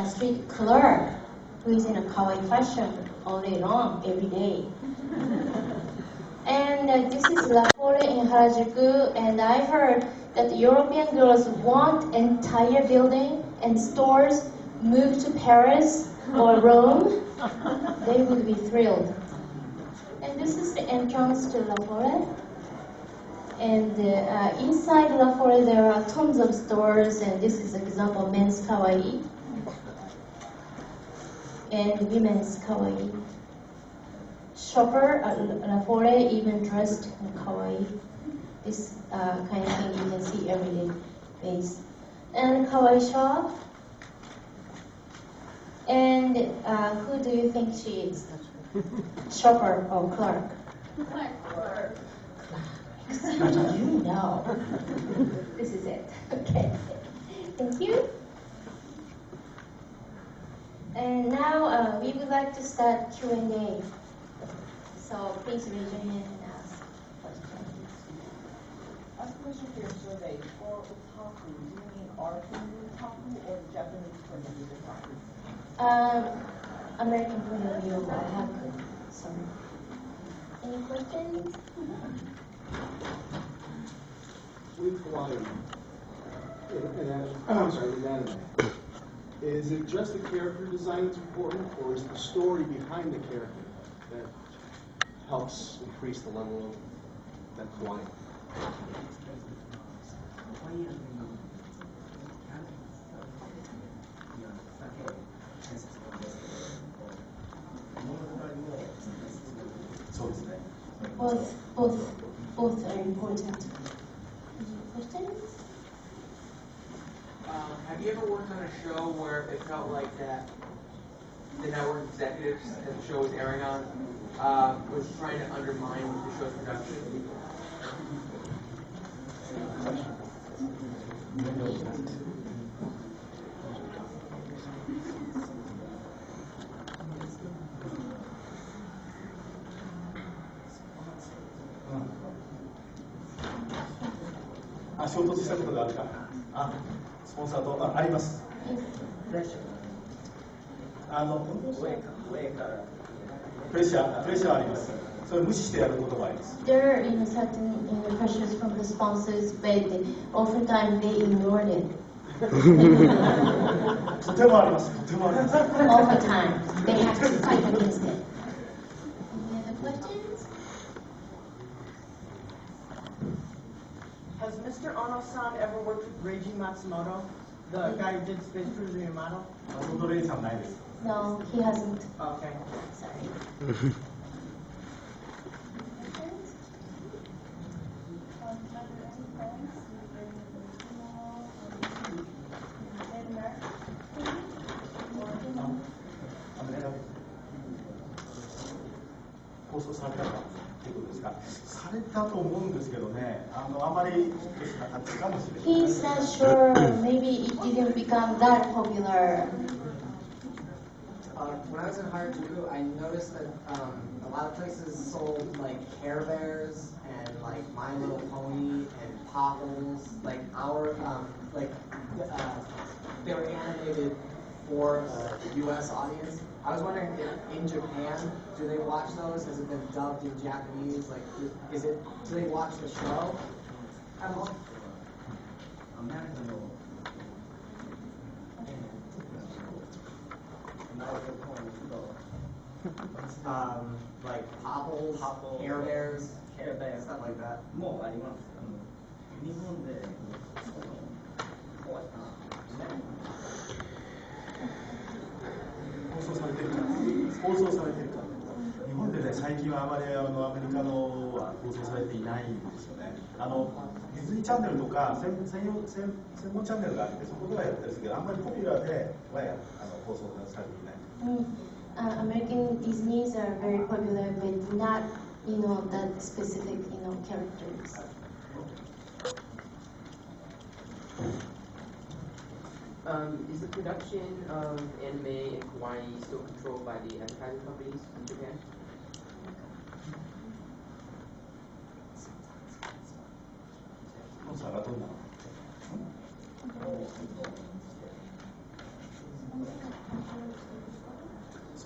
street clerk who is in a kawaii fashion all day long, every day. And this is La Fore in Harajuku, and I heard that the European girls want entire building and stores moved to Paris or Rome. They would be thrilled. And this is the entrance to La Fore. And inside La Fore there are tons of stores, and this is an example, men's kawaii and women's kawaii. Shopper at La Fore even dressed in kawaii. This kind of thing you can see every day base. And kawaii shop. And who do you think she is? Shopper or clerk? Clerk. You know. This is it. Okay. Thank you. And now we would like to start Q&A. So please raise your hand and ask questions. Ask a question for your survey. For otaku, do you mean our point of otaku or the Japanese point of view otaku? American point of view of otaku. Sorry. Any questions? With Kawaii, in anime, is it just the character design that's important, or is the story behind the character that helps increase the level of that Kawaii? Both are important. Questions? Have you ever worked on a show where it felt like that the network executives that the show was airing on was trying to undermine the show's production? Ah, 衝突したことがあるか。あ、スポンサーとあります。プレッシャーあります。それ無視してやることもあります。There are certain pressures from the sponsors, but oftentimes they ignored it. とてもあります。とてもあります。All the time, they have to fight against it. Any other questions? Has Mr. Ono-san ever worked with Reiji Matsumoto, the guy who did Space Cruiser Yamato? 松本零士さんないです。No, he hasn't. Okay. Sorry. He's not sure. Maybe it didn't become that popular. When I was in Harajuku, I noticed that a lot of places sold like Care Bears and like My Little Pony and Popples. Like they were animated for a U.S. audience. I was wondering if in Japan, do they watch those? Has it been dubbed in Japanese? Like, do they watch the show at all? Like Popples, Care Bears, stuff like that. もうあります。日本で放送されてるから日本でね最近はあまりアメリカのは放送されていないんですよね。ディズニーチャンネルとか専門チャンネルがあってそこではやったりするけどあんまりポピュラーでは放送されていない。American Disneys are very popular, but not, that specific, characters. Is the production of anime and kawaii still controlled by the advertising companies in Japan?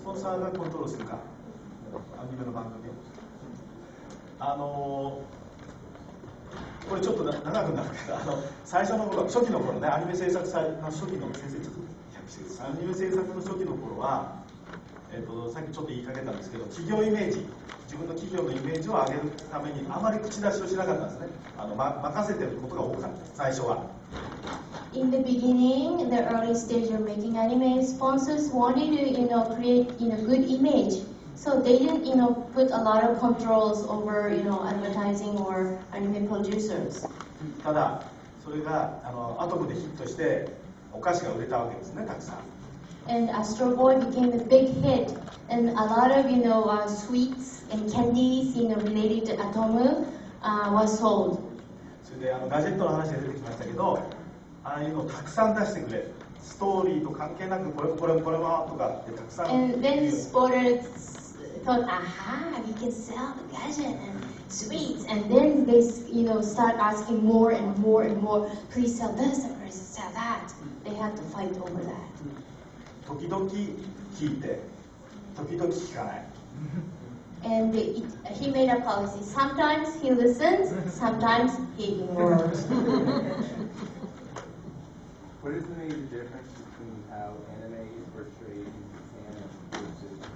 スポンサーがコントロールするか、アニメの番組を。これちょっと長くなるけど、最初の頃、初期の頃ね、アニメ制作の初期の、先生ちょっと訳してください。アニメ制作の初期の頃は、さっきちょっと言いかけたんですけど、企業イメージ、自分の企業のイメージを上げるためにあまり口出しをしなかったんですね。任せてることが多かった、最初は。In the beginning, in the early stage of making anime, sponsors wanted to, create, good image. So they didn't, put a lot of controls over, advertising or anime producers. ただ、それがアトムでヒットして、お菓子が売れたわけですね、たくさん。And Astro Boy became a big hit, and a lot of, sweets and candies, related to Atomu, was sold. それでガジェットの話が出てきましたけど、ああいうのをたくさん出してくれ。ストーリーと関係なくこれもとかってたくさん。And then supporters thought, aha, we can sell the gadget and sweets. And then they, start asking more and more and more. Please sell this and please sell that. They had to fight over that. 時々聞いて、時々聞かない。And he made a policy. Sometimes he listens, sometimes he ignores. What is the major difference between how anime is portrayed in Japan versus the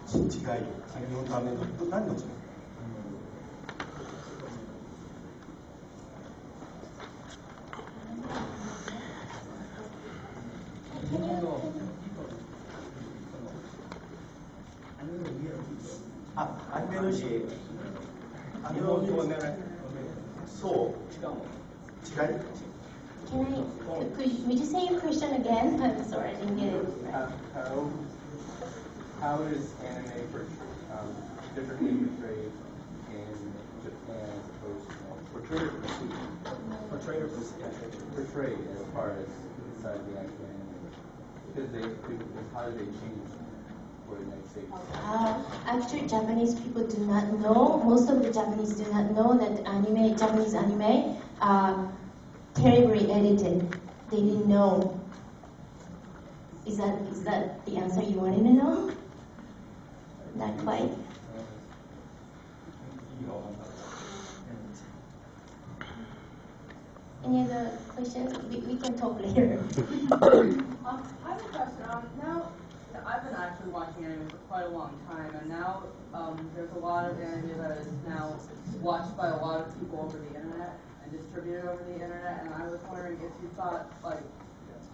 States? 違い、日本とアメリカ、何の違い？アニメのそう違い Would you say your question again? I'm sorry, I didn't get it. How is anime differently portrayed in Japan as opposed to portrayed as far as inside the actual anime? Because how do they change for the United States? Actually, Japanese people do not know. Most of the Japanese do not know that Japanese anime, terribly edited. They didn't know. Is that the answer you wanted to know? Not quite. Any other questions? We can talk later. I have a question. Now, I've been actually watching anime for quite a long time, and now there's a lot of anime that is now watched by a lot of people over the internet and distributed over the internet. And I was wondering if you thought,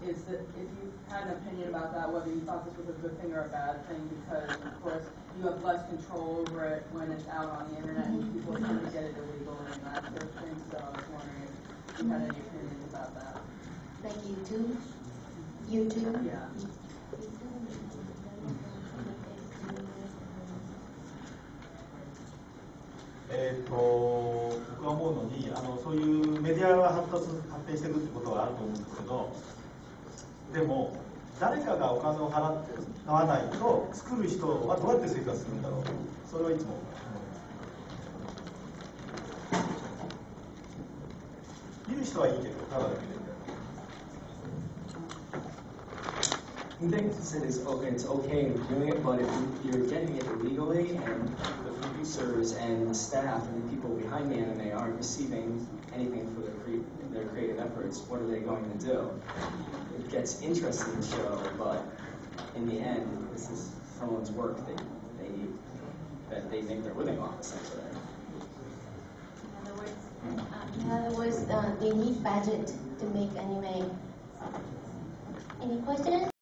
if you had an opinion about that, whether you thought this was a good thing or a bad thing, because of course you have less control over it when it's out on the internet and people tend to get it illegally and that sort of thing. So I was wondering if you had any opinions about that. Like YouTube? YouTube? Yeah. 僕は思うのにそういうメディアが発展していくってことはあると思うんですけど、でも誰かがお金を払わないと作る人はどうやって生活するんだろう、それはいつも見る人はいいけどただだけで。I think it's okay doing it, but if you're getting it illegally and the producers and the staff and the people behind the anime aren't receiving anything for their creative efforts, what are they going to do? It gets interesting to show, but in the end, this is someone's work that they make their living off, essentially. In other words, they need budget to make anime. Any questions?